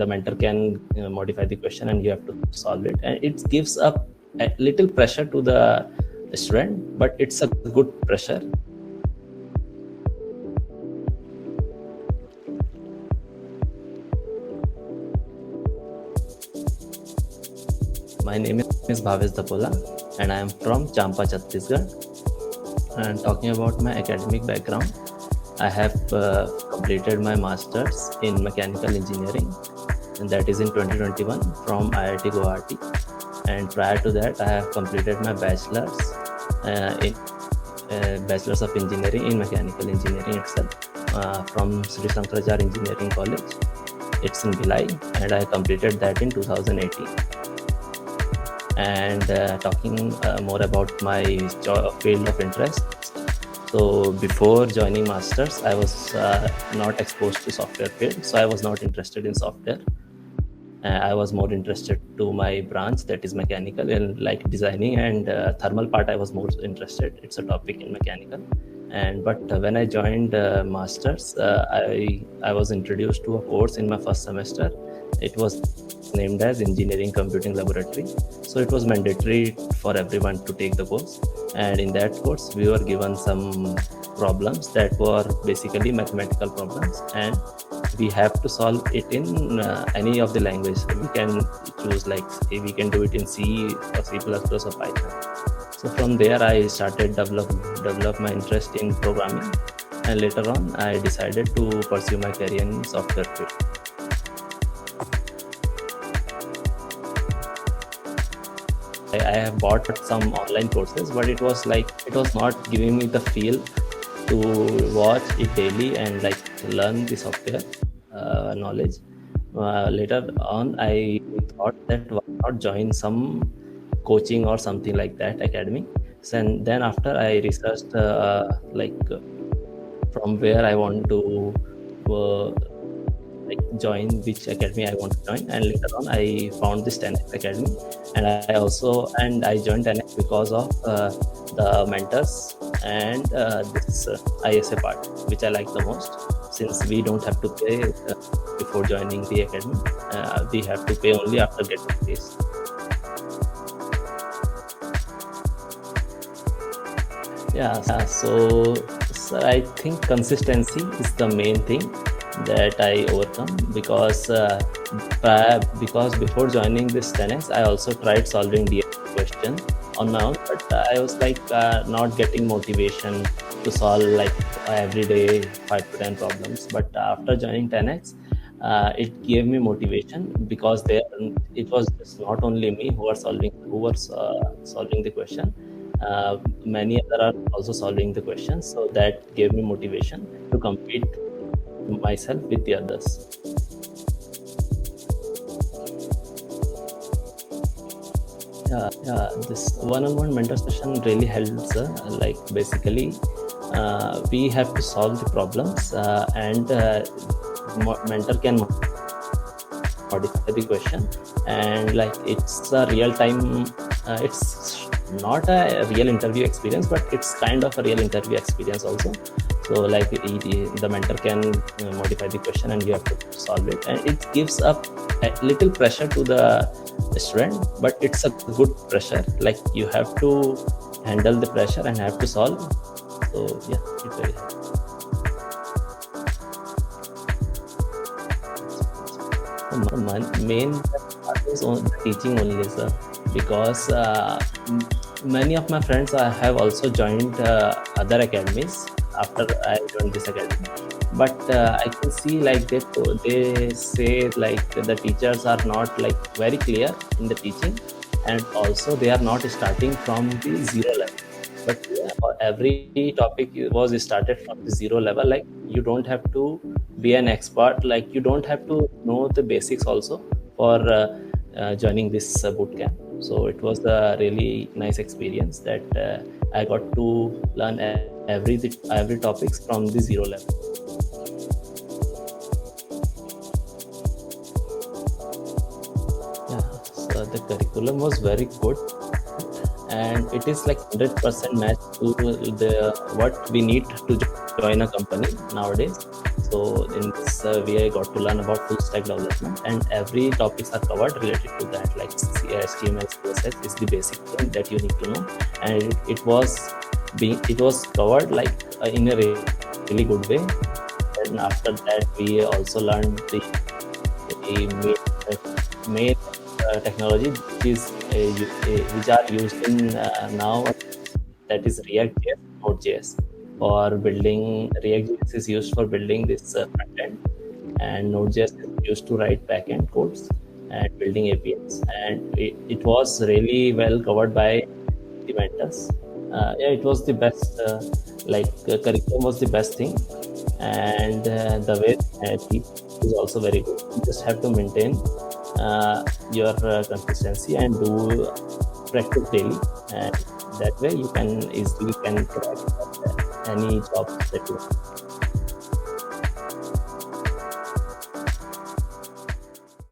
the mentor can modify the question and you have to solve it, and it gives a little pressure to the student, but it's a good pressure. My name is Bhavesh Dhapola and I am from Champa, Chhattisgarh. And talking about my academic background, I have completed my master's in mechanical engineering, and that is in 2021 from IIT Guwahati. And prior to that, I have completed my bachelor's in Bachelor's of Engineering in Mechanical Engineering itself from Sri Shankaracharya Engineering College. It's in Bhilai, and I completed that in 2018. And talking more about my field of interest. So before joining masters, I was not exposed to software field, so I was not interested in software. I was more interested to my branch, that is mechanical, and like designing and thermal part I was more interested. It's a topic in mechanical. And but when I joined masters, I was introduced to a course in my first semester. It was named as Engineering Computing Laboratory. So it was mandatory for everyone to take the course. And in that course, we were given some problems that were basically mathematical problems, and we have to solve it in any of the language. We can choose, like we can do it in C or C++ or Python. So from there, I started develop my interest in programming, and later on, I decided to pursue my career in software field. I have bought some online courses, but it was not giving me the feel to watch it daily and like learn the software knowledge. Later on, I thought that why not join some coaching or something like that, academy. And then after I researched from where I want to join, which academy I want to join, and later on I found this 10x Academy, and I joined 10x because of the mentors and this ISA part, which I like the most, since we don't have to pay before joining the academy. We have to pay only after getting this. So I think consistency is the main thing that I overcome, because before joining this 10x, I also tried solving the question on my own, but I was not getting motivation to solve every day 5 to 10 problems. But after joining 10x, it gave me motivation, because it was just not only me who was solving the question. Many other are also solving the questions, so that gave me motivation to compete myself with the others. This one-on-one mentor session really helps. Basically, we have to solve the problems, and mentor can modify the question, and it's a real-time. It's not a real interview experience, but it's kind of a real interview experience also. So the mentor can modify the question and you have to solve it, and it gives a little pressure to the student, but it's a good pressure. You have to handle the pressure and have to solve. So yeah, it very helps. My main part is on teaching only, sir, because many of my friends have also joined other academies after I joined this academy, but I can see they say the teachers are not very clear in the teaching, and also they are not starting from the zero level. But every topic was started from the zero level. You don't have to be an expert. You don't have to know the basics also for joining this boot camp. So it was a really nice experience that I got to learn every topics from the zero level. So the curriculum was very good, and it is 100% match to what we need to join a company nowadays. So in this, we got to learn about full stack development, and every topics are covered related to that. Like HTML, CSS is the basic thing that you need to know, and it was covered like in a really good way. And after that, we also learned the main technology which are used in now, that is React.js, Node.js. For building, React.js is used for building this front end, and Node.js is used to write backend codes and building APIs. And it was really well covered by the mentors. Yeah, it was the best. Curriculum was the best thing, and the way I teach is also very good. You just have to maintain your consistency and do practice daily, and that way you can easily crack any job that you want.